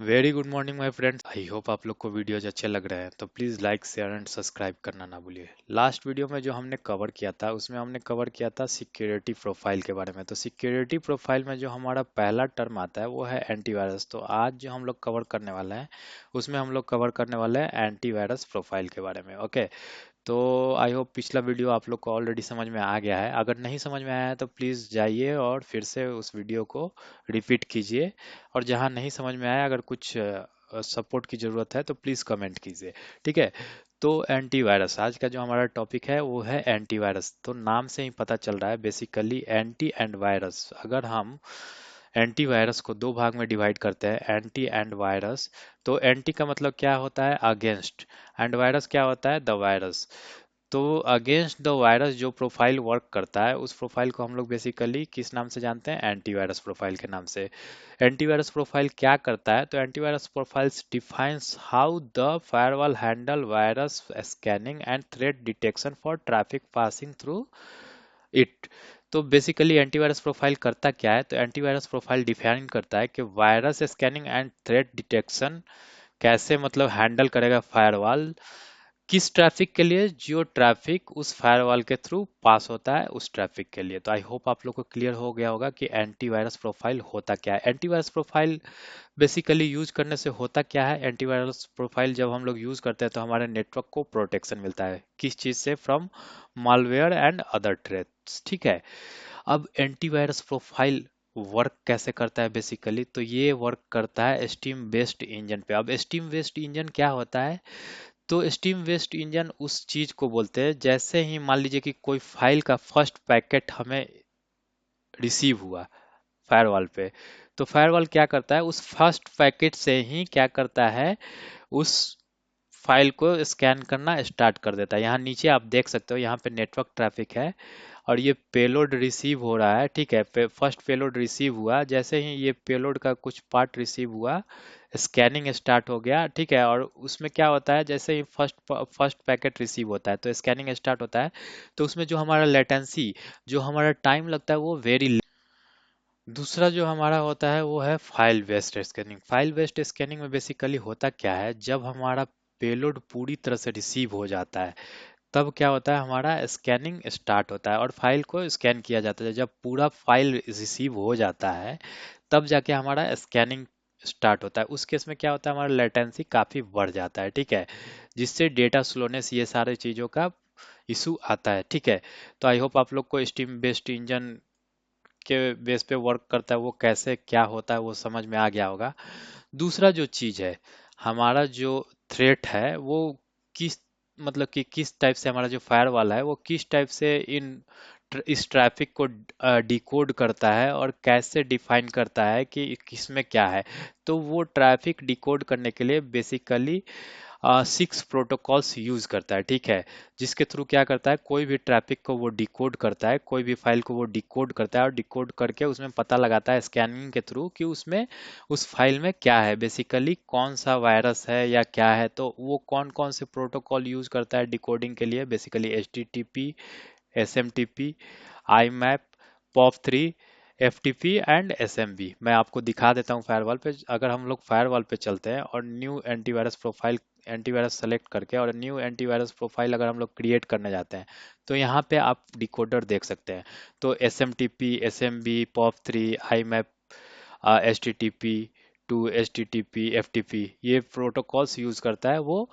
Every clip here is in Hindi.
Very good morning my friends. I hope आप लोग को वीडियोज अच्छे लग रहे हैं, तो please like share and subscribe करना ना भूलिए। लास्ट वीडियो में जो हमने कवर किया था उसमें हमने कवर किया था सिक्योरिटी प्रोफाइल के बारे में। तो सिक्योरिटी प्रोफाइल में जो हमारा पहला टर्म आता है वो है एंटीवायरस। तो आज जो हम लोग कवर करने वाले हैं उसमें हम लोग कवर करने वाले हैं एंटीवायरस प्रोफाइल के बारे में। ओके, तो आई होप पिछला वीडियो आप लोग को ऑलरेडी समझ में आ गया है। अगर नहीं समझ में आया है तो प्लीज़ जाइए और फिर से उस वीडियो को रिपीट कीजिए। और जहाँ नहीं समझ में आया, अगर कुछ सपोर्ट की ज़रूरत है तो प्लीज़ कमेंट कीजिए। ठीक है, तो एंटीवायरस आज का जो हमारा टॉपिक है वो है एंटीवायरस। तो नाम से ही पता चल रहा है बेसिकली एंटी एंड वायरस। अगर हम एंटीवायरस को दो भाग में डिवाइड करते हैं, एंटी एंड वायरस, तो एंटी का मतलब क्या होता है? अगेंस्ट। एंड वायरस क्या होता है? The virus. तो अगेंस्ट द वायरस जो प्रोफाइल वर्क करता है उस प्रोफाइल को हम लोग बेसिकली किस नाम से जानते हैं? एंटीवायरस प्रोफाइल के नाम से। एंटीवायरस प्रोफाइल क्या करता है? तो antivirus profiles defines how the firewall handle virus scanning and threat detection for traffic passing through it. तो बेसिकली एंटीवायरस प्रोफाइल करता क्या है? तो एंटीवायरस प्रोफाइल डिफाइन करता है कि virus scanning and threat detection कैसे मतलब हैंडल करेगा फायरवॉल, किस ट्रैफिक के लिए? जो ट्रैफिक उस फायरवॉल के थ्रू पास होता है उस ट्रैफिक के लिए। तो आई होप आप लोग को क्लियर हो गया होगा कि एंटीवायरस प्रोफाइल होता क्या है। एंटीवायरस प्रोफाइल बेसिकली यूज करने से होता क्या है? एंटीवायरस प्रोफाइल जब हम लोग यूज करते हैं तो हमारे नेटवर्क को प्रोटेक्शन मिलता है। किस चीज से? From malware and other threats. ठीक है, अब एंटीवायरस प्रोफाइल वर्क कैसे करता है? बेसिकली तो ये वर्क करता है स्टीम बेस्ड इंजन पे। अब स्टीम बेस्ड इंजन क्या होता है? तो स्टीम वेस्ट इंजन उस चीज को बोलते हैं, जैसे ही मान लीजिए कि कोई फाइल का फर्स्ट पैकेट हमें रिसीव हुआ फायरवॉल पे, तो फायरवॉल क्या करता है? उस फर्स्ट पैकेट से ही क्या करता है? उस फाइल को स्कैन करना स्टार्ट कर देता है। यहाँ नीचे आप देख सकते हो, यहाँ पे नेटवर्क ट्रैफिक है और ये पेलोड रिसीव हो रहा है। ठीक है, फर्स्ट पेलोड रिसीव हुआ, जैसे ही ये पेलोड का कुछ पार्ट रिसीव हुआ स्कैनिंग स्टार्ट हो गया। ठीक है, और उसमें क्या होता है? जैसे ही फर्स्ट पैकेट रिसीव होता है तो स्कैनिंग स्टार्ट होता है, तो उसमें जो हमारा लेटेंसी, जो हमारा टाइम लगता है वो वेरी। दूसरा जो हमारा होता है वो है file based scanning. File based scanning में बेसिकली होता क्या है? जब हमारा पेलोड पूरी तरह से रिसीव हो जाता है तब क्या होता है? हमारा स्कैनिंग स्टार्ट होता है और फाइल को स्कैन किया जाता है। जब पूरा फाइल रिसीव हो जाता है तब जाके हमारा स्कैनिंग स्टार्ट होता है। उस केस में क्या होता है? हमारा लेटेंसी काफ़ी बढ़ जाता है। ठीक है, जिससे डेटा स्लोनेस, ये सारे चीज़ों का इशू आता है। ठीक है, तो आई होप आप लोग को स्टीम बेस्ड इंजन के बेस पे वर्क करता है वो कैसे क्या होता है वो समझ में आ गया होगा। दूसरा जो चीज़ है, हमारा जो थ्रेट है वो किस मतलब कि किस टाइप से, हमारा जो फायर वाला है वो किस टाइप से इस ट्रैफिक को डिकोड करता है और कैसे डिफाइन करता है कि किसमें क्या है। तो वो ट्रैफिक डिकोड करने के लिए बेसिकली 6 प्रोटोकॉल्स यूज करता है। ठीक है, जिसके थ्रू क्या करता है? कोई भी ट्रैफिक को वो डिकोड करता है, कोई भी फाइल को वो डिकोड करता है और डिकोड करके उसमें पता लगाता है स्कैनिंग के थ्रू कि उसमें उस फाइल में क्या है, बेसिकली कौन सा वायरस है या क्या है। तो वो कौन कौन से प्रोटोकॉल यूज करता है डिकोडिंग के लिए? Basically HTTP, SMTP, IMAP, POP3, FTP and SMB। मैं आपको दिखा देता हूँ फायरवॉल पे। अगर हम लोग फायरवॉल पे चलते हैं और new antivirus profile, antivirus select करके और न्यू एंटीवायरस प्रोफाइल अगर हम लोग क्रिएट करने जाते हैं तो यहाँ पे आप डिकोडर देख सकते हैं। तो SMTP, SMB, POP3, IMAP, HTTP2, HTTP, FTP, ये प्रोटोकॉल्स यूज करता है वो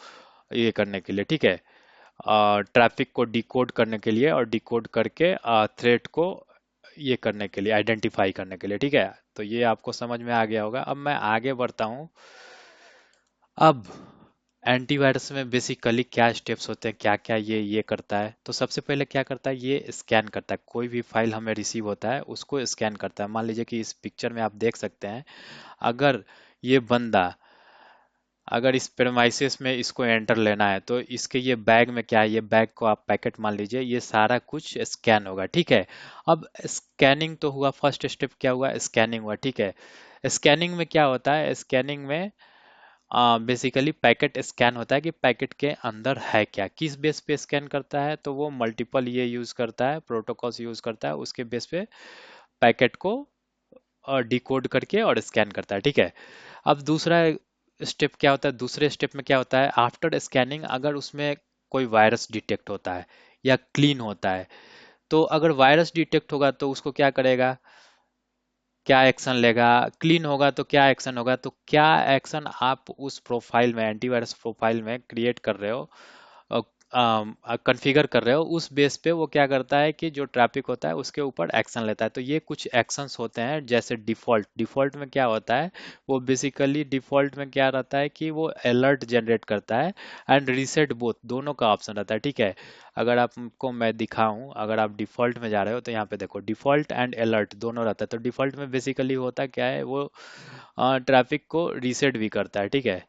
ये करने के लिए। ठीक है, ट्रैफिक को डिकोड करने के लिए और डिकोड करके थ्रेट को ये करने के लिए, आइडेंटिफाई करने के लिए। ठीक है, तो ये आपको समझ में आ गया होगा। अब मैं आगे बढ़ता हूँ। अब एंटीवायरस में बेसिकली क्या स्टेप्स होते हैं, क्या क्या ये करता है? तो सबसे पहले क्या करता है? ये स्कैन करता है। कोई भी फाइल हमें रिसीव होता है उसको स्कैन करता है। मान लीजिए कि इस पिक्चर में आप देख सकते हैं, अगर ये बंदा, अगर इस प्रेमाइसिस में इसको एंटर लेना है तो इसके ये बैग में क्या है? ये बैग को आप पैकेट मान लीजिए, ये सारा कुछ स्कैन होगा। ठीक है, अब स्कैनिंग तो हुआ, फर्स्ट स्टेप क्या हुआ? स्कैनिंग हुआ। ठीक है, स्कैनिंग में क्या होता है? स्कैनिंग में बेसिकली पैकेट स्कैन होता है कि पैकेट के अंदर है क्या। किस बेस पे स्कैन करता है? तो वो मल्टीपल ये यूज करता है, प्रोटोकॉल्स यूज करता है, उसके बेस पे पैकेट को डिकोड करके और स्कैन करता है। ठीक है, अब दूसरा स्टेप क्या होता है, दूसरे स्टेप में क्या होता है, आफ्टर स्कैनिंग अगर उसमें कोई वायरस डिटेक्ट होता है या क्लीन होता है, तो अगर वायरस डिटेक्ट होगा तो उसको क्या करेगा, क्या एक्शन लेगा, क्लीन होगा तो क्या एक्शन होगा, तो क्या एक्शन आप उस प्रोफाइल में, एंटीवायरस प्रोफाइल में क्रिएट कर रहे हो, कॉन्फ़िगर कर रहे हो, उस बेस पे वो क्या करता है कि जो ट्रैफिक होता है उसके ऊपर एक्शन लेता है। तो ये कुछ एक्शंस होते हैं, जैसे डिफ़ॉल्ट, डिफ़ॉल्ट में क्या होता है, वो बेसिकली डिफ़ॉल्ट में क्या रहता है कि वो अलर्ट जनरेट करता है, एंड रीसेट बोथ, दोनों का ऑप्शन रहता है, ठीक है। अगर आपको मैं दिखाऊं, अगर आप डिफ़ॉल्ट में जा रहे हो तो यहाँ पे देखो डिफ़ॉल्ट एंड अलर्ट दोनों रहता है। तो डिफ़ॉल्ट में बेसिकली होता क्या है, वो ट्रैफिक को रीसेट भी करता है, ठीक है।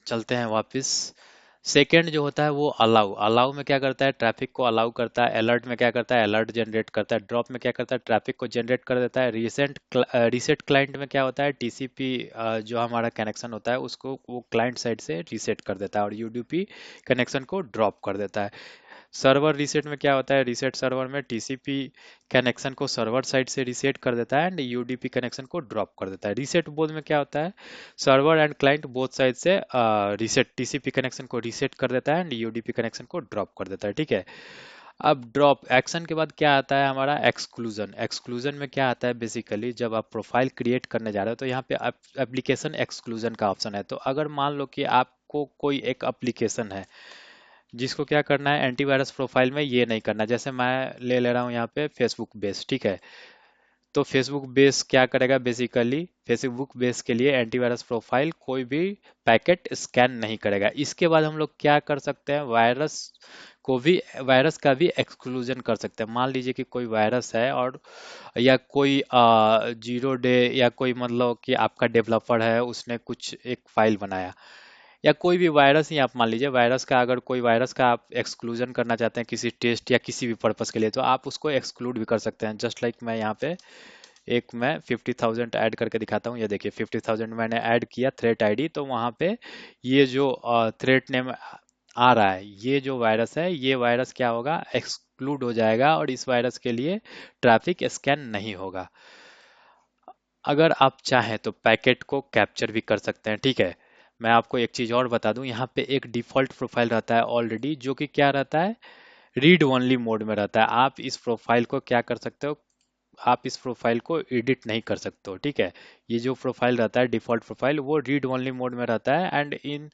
चलते हैं वापस। सेकंड जो होता है वो अलाउ, अलाउ में क्या करता है, ट्रैफिक को अलाउ करता है। अलर्ट में क्या करता है, अलर्ट जनरेट करता है। ड्रॉप में क्या करता है, ट्रैफिक को जनरेट कर देता है। रीसेट क्लाइंट में क्या होता है, टीसीपी जो हमारा कनेक्शन होता है उसको वो क्लाइंट साइड से रीसेट कर देता है और यूडीपी कनेक्शन को ड्रॉप कर देता है। सर्वर रीसेट में क्या होता है, रीसेट सर्वर में टीसीपी कनेक्शन को सर्वर साइड से रीसेट कर देता है एंड यूडीपी कनेक्शन को ड्रॉप कर देता है। रीसेट बोथ में क्या होता है, server and client both side से रीसेट, टीसीपी कनेक्शन को रीसेट कर देता है एंड यूडीपी कनेक्शन को ड्रॉप कर देता है, ठीक है। अब ड्रॉप एक्शन के बाद क्या आता है हमारा, एक्सक्लूजन। एक्सक्लूजन में क्या आता है, बेसिकली जब आप प्रोफाइल क्रिएट करने जा रहे हो तो यहाँ पे एप्लीकेशन एक्सक्लूजन का ऑप्शन है। तो अगर मान लो कि आपको कोई एक एप्लीकेशन है जिसको क्या करना है, एंटीवायरस प्रोफाइल में ये नहीं करना, जैसे मैं ले ले रहा हूँ यहाँ पे फेसबुक बेस, ठीक है। तो फेसबुक बेस क्या करेगा, बेसिकली फेसबुक बेस के लिए एंटीवायरस प्रोफाइल कोई भी पैकेट स्कैन नहीं करेगा। इसके बाद हम लोग क्या कर सकते हैं, वायरस को भी, वायरस का भी एक्सक्लूजन कर सकते हैं। मान लीजिए कि कोई वायरस है और या कोई जीरो डे या कोई मतलब कि आपका डेवलपर है, उसने कुछ एक फाइल बनाया, या कोई भी वायरस ही आप मान लीजिए, वायरस का अगर कोई वायरस का आप एक्सक्लूजन करना चाहते हैं किसी टेस्ट या किसी भी पर्पस के लिए, तो आप उसको एक्सक्लूड भी कर सकते हैं। जस्ट लाइक मैं यहाँ पे एक मैं 50,000 ऐड करके दिखाता हूँ। ये देखिए 50,000 मैंने ऐड किया थ्रेट आईडी, तो वहाँ पे ये जो थ्रेट नेम आ रहा है, ये जो वायरस है, ये वायरस क्या होगा, एक्सक्लूड हो जाएगा और इस वायरस के लिए ट्रैफिक स्कैन नहीं होगा। अगर आप चाहें तो पैकेट को कैप्चर भी कर सकते हैं, ठीक है। मैं आपको एक चीज़ और बता दूं, यहाँ पे एक डिफ़ॉल्ट प्रोफाइल रहता है ऑलरेडी, जो कि क्या रहता है, रीड ओनली मोड में रहता है। आप इस प्रोफाइल को क्या कर सकते हो, आप इस प्रोफाइल को एडिट नहीं कर सकते हो, ठीक है। ये जो प्रोफाइल रहता है डिफ़ॉल्ट प्रोफाइल, वो रीड ओनली मोड में रहता है, एंड इन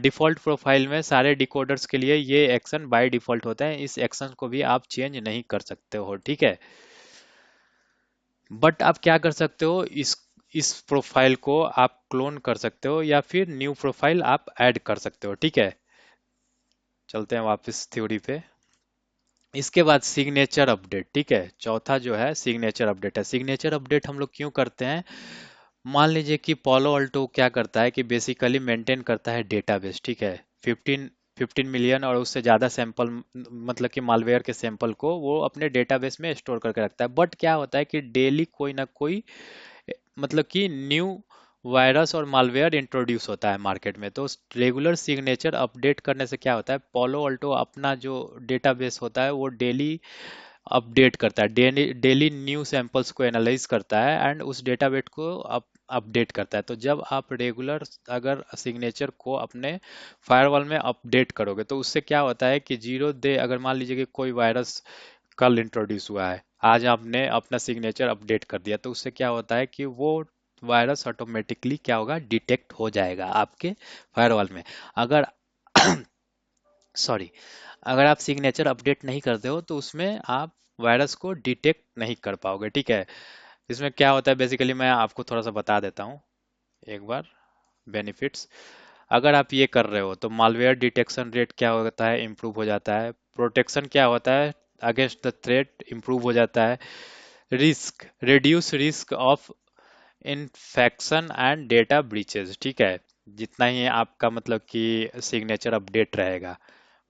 डिफ़ॉल्ट प्रोफाइल में सारे डिकोडर्स के लिए ये एक्शन बाय डिफ़ॉल्ट होता है। इस एक्शन को भी आप चेंज नहीं कर सकते हो, ठीक है। बट आप क्या कर सकते हो, इस प्रोफाइल को आप क्लोन कर सकते हो या फिर न्यू प्रोफाइल आप ऐड कर सकते हो, ठीक है। चलते हैं वापस थ्योरी पे। इसके बाद सिग्नेचर अपडेट, ठीक है। चौथा जो है सिग्नेचर अपडेट है। सिग्नेचर अपडेट हम लोग क्यों करते हैं, मान लीजिए कि पोलो अल्टो क्या करता है कि बेसिकली मेंटेन करता है डेटाबेस, ठीक है। 15 मिलियन और उससे ज़्यादा सैंपल, मतलब कि मालवेयर के सैंपल को वो अपने डेटाबेस में स्टोर करके रखता है। बट क्या होता है कि डेली कोई ना कोई मतलब कि न्यू वायरस और मालवेयर इंट्रोड्यूस होता है मार्केट में। तो रेगुलर सिग्नेचर अपडेट करने से क्या होता है, पोलो अल्टो अपना जो डेटाबेस होता है वो डेली अपडेट करता है, डेली डेली न्यू सैंपल्स को एनालाइज करता है एंड उस डेटाबेस को अपडेट करता है। तो जब आप रेगुलर अगर सिग्नेचर को अपने फायरवॉल में अपडेट करोगे तो उससे क्या होता है कि जीरो डे, अगर मान लीजिए कि कोई वायरस कल इंट्रोड्यूस हुआ है, आज आपने अपना सिग्नेचर अपडेट कर दिया, तो उससे क्या होता है कि वो वायरस ऑटोमेटिकली क्या होगा, डिटेक्ट हो जाएगा आपके फायरवॉल में। अगर सॉरी, अगर आप सिग्नेचर अपडेट नहीं करते हो तो उसमें आप वायरस को डिटेक्ट नहीं कर पाओगे, ठीक है। इसमें क्या होता है, बेसिकली मैं आपको थोड़ा सा बता देता हूँ एक बार, बेनिफिट्स। अगर आप ये कर रहे हो तो मालवेयर डिटेक्शन रेट क्या होता है, इम्प्रूव हो जाता है। प्रोटेक्शन क्या होता है, अगेंस्ट द थ्रेट इम्प्रूव हो जाता है। Risk, reduce risk of infection and data breaches, ठीक है। जितना ही आपका मतलब कि सिग्नेचर अपडेट रहेगा,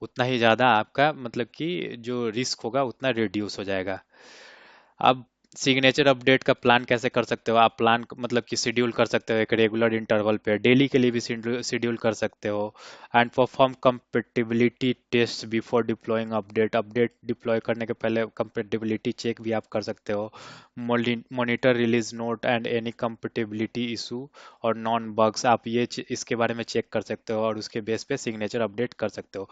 उतना ही ज़्यादा आपका मतलब कि जो रिस्क होगा उतना रिड्यूस हो जाएगा। अब सिग्नेचर अपडेट का प्लान कैसे कर सकते हो आप? प्लान मतलब कि शेड्यूल कर सकते हो एक रेगुलर इंटरवल पे, डेली के लिए भी शेड्यूल कर सकते हो। And perform compatibility test before deploying update, update deploy करने के पहले कंपेटिबिलिटी चेक भी आप कर सकते हो। Monitor release note and any compatibility issue और नॉन बग्स, आप ये इसके बारे में चेक कर सकते हो और उसके बेस पे सिग्नेचर अपडेट कर सकते हो।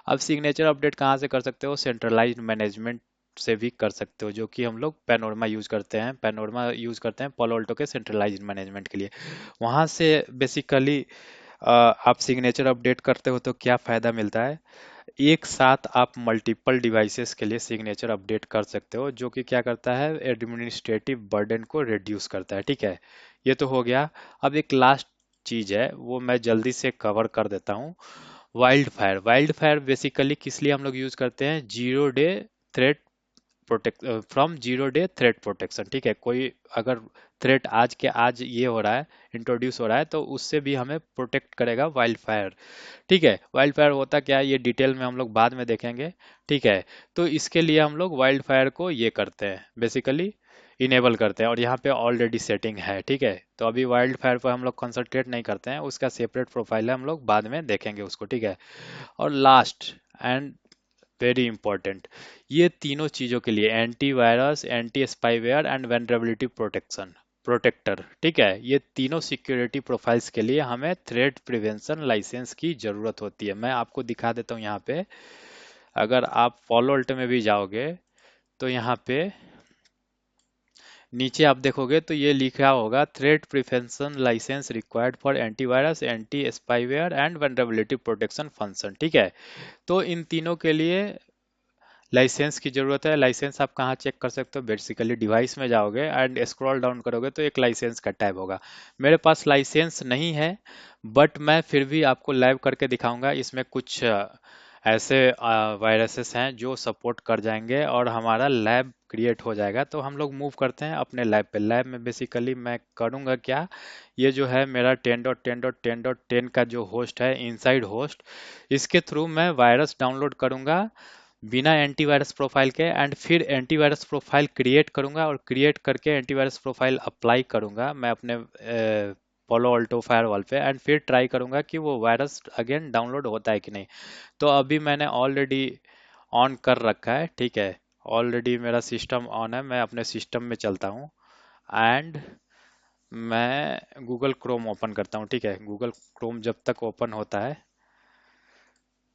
अब सिग्नेचर अपडेट कहाँ से कर सकते हो? सेंट्रलाइज्ड मैनेजमेंट से भी कर सकते हो, जो कि हम लोग पैनोरमा यूज करते हैं। पैनोरमा यूज करते हैं पालो अल्टो के सेंट्रलाइज्ड मैनेजमेंट के लिए। वहां से बेसिकली आप सिग्नेचर अपडेट करते हो तो क्या फायदा मिलता है? एक साथ आप मल्टीपल डिवाइसेस के लिए सिग्नेचर अपडेट कर सकते हो, जो कि क्या करता है, एडमिनिस्ट्रेटिव बर्डन को रिड्यूस करता है। ठीक है, ये तो हो गया। अब एक लास्ट चीज है, वो मैं जल्दी से कवर कर देता हूँ। Wild fire, wild fire basically किस लिए हम लोग यूज करते हैं? Zero day threat protect, from zero day threat protection. ठीक है, कोई अगर थ्रेट आज के आज ये हो रहा है, इंट्रोड्यूस हो रहा है, तो उससे भी हमें प्रोटेक्ट करेगा वाइल्ड फायर। ठीक है, वाइल्ड फायर होता क्या है ये डिटेल में हम लोग बाद में देखेंगे। ठीक है, तो इसके लिए हम लोग वाइल्ड फायर को ये करते हैं, बेसिकली इनेबल करते हैं, और यहाँ पे ऑलरेडी सेटिंग है। ठीक है, तो अभी वाइल्ड फायर पर हम लोग कंसंट्रेट नहीं करते हैं, उसका सेपरेट प्रोफाइल है, हम लोग बाद में देखेंगे उसको। ठीक है, और लास्ट एंड वेरी इंपॉर्टेंट, ये तीनों चीजों के लिए antivirus, anti spyware and vulnerability protection protector, ठीक है, ये तीनों सिक्योरिटी प्रोफाइल्स के लिए हमें थ्रेट प्रिवेंशन लाइसेंस की जरूरत होती है। मैं आपको दिखा देता हूँ यहाँ पे। अगर आप फॉलो अल्ट में भी जाओगे तो यहाँ पे नीचे आप देखोगे तो ये लिखा होगा threat prevention licence required for antivirus, anti spyware and vulnerability protection function. ठीक है, तो इन तीनों के लिए लाइसेंस की ज़रूरत है। लाइसेंस आप कहाँ चेक कर सकते हो? बेसिकली डिवाइस में जाओगे एंड स्क्रॉल डाउन करोगे तो एक लाइसेंस का टैब होगा। मेरे पास लाइसेंस नहीं है, बट मैं फिर भी आपको लाइव करके दिखाऊंगा। इसमें कुछ ऐसे वायरसेस हैं जो सपोर्ट कर जाएंगे और हमारा लैब क्रिएट हो जाएगा। तो हम लोग मूव करते हैं अपने लैब पे। लैब में बेसिकली मैं करूँगा क्या, ये जो है मेरा 10.10.10.10 का जो होस्ट है, इनसाइड होस्ट, इसके थ्रू मैं वायरस डाउनलोड करूँगा बिना एंटीवायरस प्रोफाइल के, एंड फिर एंटीवायरस प्रोफाइल क्रिएट करूंगा और क्रिएट करके एंटीवायरस प्रोफाइल अप्लाई करूंगा मैं अपने पोलो अल्टो फायरवॉल पे, एंड फिर ट्राई करूंगा कि वो वायरस अगेन डाउनलोड होता है कि नहीं। तो अभी मैंने ऑलरेडी ऑन कर रखा है। ठीक है, ऑलरेडी मेरा सिस्टम ऑन है, मैं अपने सिस्टम में चलता हूँ एंड मैं गूगल क्रोम ओपन करता हूँ। ठीक है, गूगल क्रोम जब तक ओपन होता है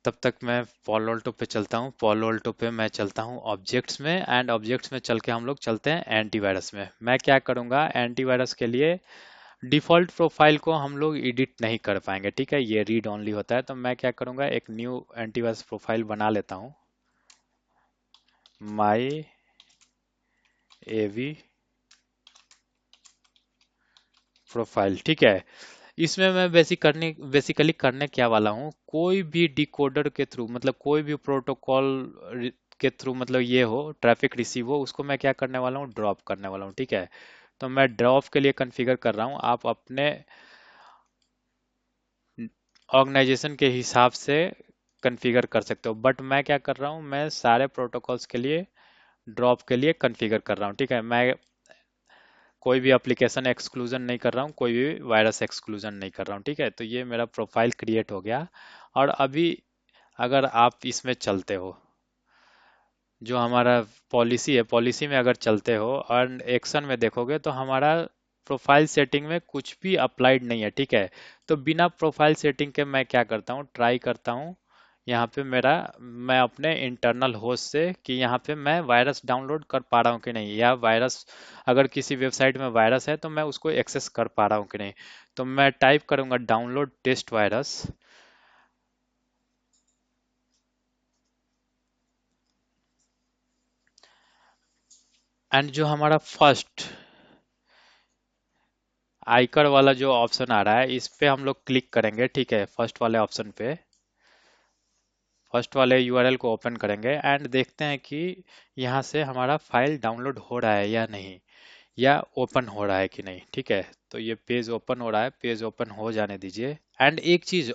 तब तक मैं पॉलो अल्टो पे चलता हूँ। पॉलो अल्टो पे मैं चलता हूँ ऑब्जेक्ट्स में, एंड ऑब्जेक्ट्स में चल के हम लोग चलते हैं एंटीवायरस में। मैं क्या करूँगा, एंटीवायरस के लिए डिफ़ॉल्ट प्रोफाइल को हम लोग एडिट नहीं कर पाएंगे। ठीक है, ये रीड ओनली होता है। तो मैं क्या करूँगा, एक न्यू एंटीवायरस प्रोफाइल बना लेता हूँ, माई एवी प्रोफाइल। ठीक है, इसमें मैं बेसिकली करने क्या वाला हूँ, कोई भी डिकोडर के थ्रू, मतलब कोई भी प्रोटोकॉल के थ्रू, मतलब ये हो ट्रैफिक रिसीव हो, उसको मैं क्या करने वाला हूँ, ड्रॉप करने वाला हूँ। ठीक है, तो मैं ड्रॉप के लिए कॉन्फ़िगर कर रहा हूँ। आप अपने ऑर्गेनाइजेशन के हिसाब से कॉन्फ़िगर कर सकते हो, बट मैं क्या कर रहा हूँ, मैं सारे प्रोटोकॉल्स के लिए ड्रॉप के लिए कॉन्फ़िगर कर रहा हूँ। ठीक है, मैं कोई भी एप्लीकेशन एक्सक्लूजन नहीं कर रहा हूँ, कोई भी वायरस एक्सक्लूजन नहीं कर रहा हूँ। ठीक है, तो ये मेरा प्रोफाइल क्रिएट हो गया। और अभी अगर आप इसमें चलते हो, जो हमारा पॉलिसी है, पॉलिसी में अगर चलते हो और एक्शन में देखोगे तो हमारा प्रोफाइल सेटिंग में कुछ भी अप्लाइड नहीं है। ठीक है, तो बिना प्रोफाइल सेटिंग के मैं क्या करता हूँ, ट्राई करता हूँ यहाँ पे मेरा, मैं अपने इंटरनल होस्ट से कि यहाँ पे मैं वायरस डाउनलोड कर पा रहा हूँ कि नहीं, या वायरस अगर किसी वेबसाइट में वायरस है तो मैं उसको एक्सेस कर पा रहा हूँ कि नहीं। तो मैं टाइप करूँगा डाउनलोड टेस्ट वायरस, एंड जो हमारा फर्स्ट आइकर वाला जो ऑप्शन आ रहा है, इस पे हम लोग क्लिक करेंगे। ठीक है, फर्स्ट वाले ऑप्शन पे, फर्स्ट वाले यूआरएल को ओपन करेंगे एंड देखते हैं कि यहाँ से हमारा फाइल डाउनलोड हो रहा है या नहीं, या ओपन हो रहा है कि नहीं। ठीक है, तो ये पेज ओपन हो रहा है, पेज ओपन हो जाने दीजिए। एंड एक चीज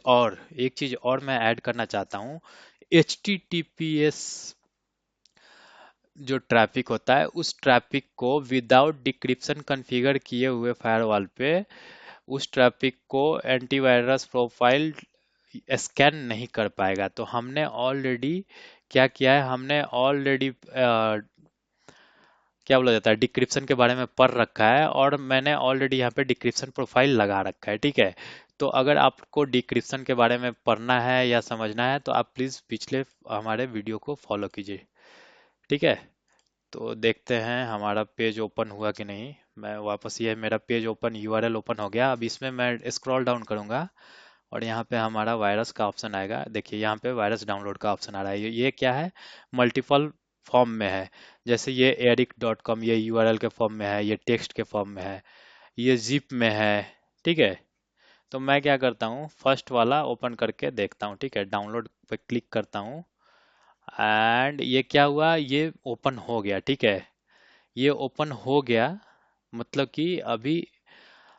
और मैं ऐड करना चाहता हूँ, H T T P S जो ट्रैफिक होता है उस ट्रैफिक को विदाउट डिक्रिप्शन कॉन्फ़िगर किए हुए फायरवॉल पे उस ट्रैफिक को एंटीवायरस प्रोफाइल स्कैन नहीं कर पाएगा। तो हमने ऑलरेडी क्या किया है, हमने ऑलरेडी क्या बोला जाता है डिक्रिप्शन के बारे में पढ़ रखा है, और मैंने ऑलरेडी यहाँ पे डिक्रिप्शन प्रोफाइल लगा रखा है, ठीक है। तो अगर आपको डिक्रिप्शन के बारे में पढ़ना है या समझना है तो आप प्लीज़ पिछले हमारे वीडियो को फॉलो कीजिए, ठीक है। तो देखते हैं हमारा पेज ओपन हुआ कि नहीं। मैं वापस, ये मेरा पेज ओपन, यूआरएल ओपन हो गया। अब इसमें मैं स्क्रॉल डाउन करूंगा और यहाँ पे हमारा वायरस का ऑप्शन आएगा। देखिए यहाँ पे वायरस डाउनलोड का ऑप्शन आ रहा है। ये क्या है, मल्टीपल फॉर्म में है। जैसे ये eric.com, ये यूआरएल के फॉर्म में है, ये टेक्स्ट के फॉर्म में है, ये जिप में है, ठीक है। तो मैं क्या करता हूँ, फर्स्ट वाला ओपन करके देखता हूँ, ठीक है। डाउनलोड पे क्लिक करता हूँ एंड ये क्या हुआ, ये ओपन हो गया, ठीक है। ये ओपन हो गया, मतलब कि अभी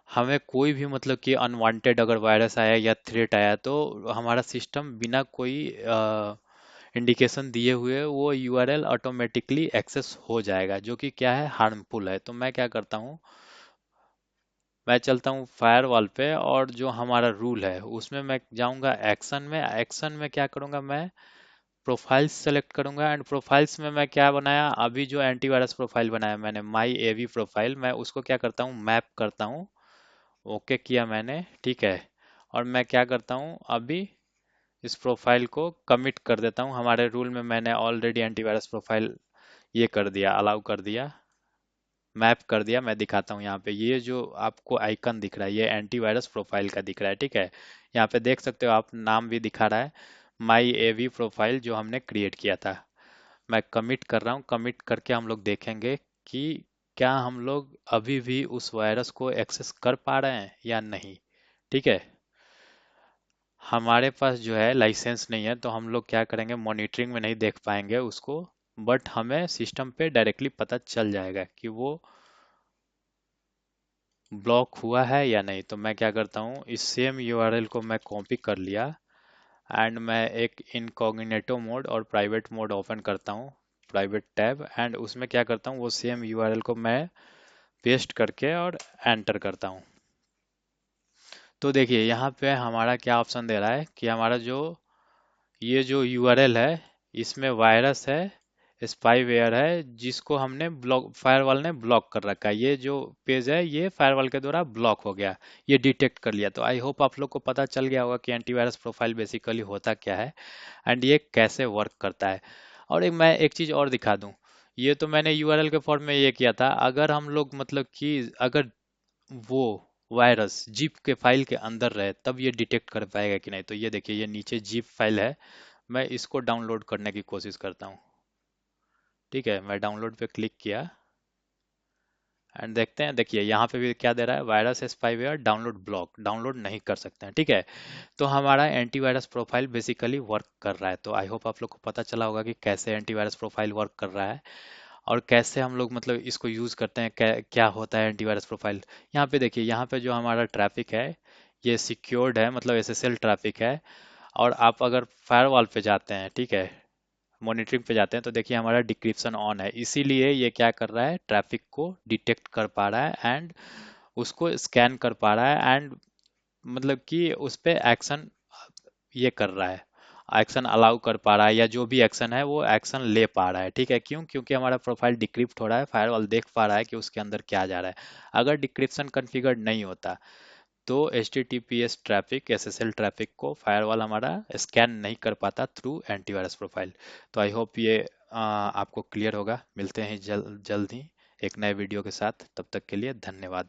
हमें कोई भी, मतलब कि अनवांटेड अगर वायरस आया या थ्रेट आया तो हमारा सिस्टम बिना कोई इंडिकेशन दिए हुए वो यूआरएल ऑटोमेटिकली एक्सेस हो जाएगा, जो कि क्या है, हार्मफुल है। तो मैं क्या करता हूँ, मैं चलता हूँ फायरवॉल पे और जो हमारा रूल है उसमें मैं जाऊंगा एक्शन में। एक्शन में क्या करूंगा, मैं प्रोफाइल्स सेलेक्ट करूंगा एंड प्रोफाइल्स में मैं क्या बनाया, अभी जो एंटीवायरस प्रोफाइल बनाया मैंने, माई एवी प्रोफाइल, मैं उसको क्या करता हूँ, मैप करता हूँ। ओके किया मैंने, ठीक है। और मैं क्या करता हूँ, अभी इस प्रोफाइल को कमिट कर देता हूँ। हमारे रूल में मैंने ऑलरेडी एंटीवायरस प्रोफाइल ये कर दिया, अलाउ कर दिया, मैप कर दिया। मैं दिखाता हूँ यहाँ पे, ये जो आपको आइकन दिख रहा है ये एंटीवायरस प्रोफाइल का दिख रहा है, ठीक है। यहाँ पे देख सकते हो आप, नाम भी दिखा रहा है, माई एवी प्रोफाइल, जो हमने क्रिएट किया था। मैं कमिट कर रहा हूँ। कमिट करके हम लोग देखेंगे कि क्या हम लोग अभी भी उस वायरस को एक्सेस कर पा रहे हैं या नहीं, ठीक है। हमारे पास जो है लाइसेंस नहीं है, तो हम लोग क्या करेंगे, मॉनिटरिंग में नहीं देख पाएंगे उसको, बट हमें सिस्टम पे डायरेक्टली पता चल जाएगा कि वो ब्लॉक हुआ है या नहीं। तो मैं क्या करता हूँ, इस सेम यूआरएल को मैं कॉपी कर लिया एंड मैं एक इनकॉग्निटो मोड और प्राइवेट मोड ओपन करता हूँ, प्राइवेट टैब, एंड उसमें क्या करता हूँ, वो सेम यूआरएल को मैं पेस्ट करके और एंटर करता हूँ। तो देखिए यहाँ पे हमारा क्या ऑप्शन दे रहा है कि हमारा जो ये जो यूआरएल है इसमें वायरस है, स्पाईवेयर है, जिसको हमने ब्लॉक, फायरवॉल ने ब्लॉक कर रखा है। ये जो पेज है ये फायरवॉल के द्वारा ब्लॉक हो गया, ये डिटेक्ट कर लिया। तो आई होप आप लोग को पता चल गया होगा कि एंटीवायरस प्रोफाइल बेसिकली होता क्या है एंड ये कैसे वर्क करता है। और मैं एक चीज और दिखा दूं, ये तो मैंने यूआरएल के फॉर्म में ये किया था। अगर हम लोग, मतलब कि अगर वो वायरस जिप के फाइल के अंदर रहे तब ये डिटेक्ट कर पाएगा कि नहीं। तो ये देखिए, ये नीचे जिप फाइल है, मैं इसको डाउनलोड करने की कोशिश करता हूँ, ठीक है। मैं डाउनलोड पे क्लिक किया एंड देखते हैं, देखिए यहाँ पे भी क्या दे रहा है, virus spyware download block, download नहीं कर सकते हैं, ठीक है। तो हमारा एंटीवायरस प्रोफाइल बेसिकली वर्क कर रहा है। तो आई होप आप लोग को पता चला होगा कि कैसे एंटीवायरस प्रोफाइल वर्क कर रहा है और कैसे हम लोग मतलब इसको यूज करते हैं, क्या होता है एंटीवायरस प्रोफाइल। यहाँ पे देखिए, यहाँ पे जो हमारा ट्रैफिक है ये सिक्योर्ड है, मतलब एसएसएल ट्रैफिक है। और आप अगर फायरवॉल पे जाते हैं, ठीक है, मॉनिटरिंग पे जाते हैं, तो देखिए हमारा डिक्रिप्शन ऑन है, इसीलिए ये क्या कर रहा है, ट्रैफिक को डिटेक्ट कर पा रहा है एंड उसको स्कैन कर पा रहा है एंड मतलब कि उस पे एक्शन ये कर रहा है, एक्शन अलाउ कर पा रहा है, या जो भी एक्शन है वो एक्शन ले पा रहा है, ठीक है। क्यों, क्योंकि हमारा प्रोफाइल डिक्रिप्ट हो रहा है, फायरवॉल देख पा रहा है कि उसके अंदर क्या जा रहा है। अगर डिक्रिप्शन कॉन्फ़िगर्ड नहीं होता तो HTTPS ट्रैफिक, SSL ट्रैफिक को फायरवॉल हमारा स्कैन नहीं कर पाता थ्रू एंटीवायरस प्रोफाइल। तो आई होप ये आपको क्लियर होगा। मिलते हैं जल्द ही एक नए वीडियो के साथ, तब तक के लिए धन्यवाद।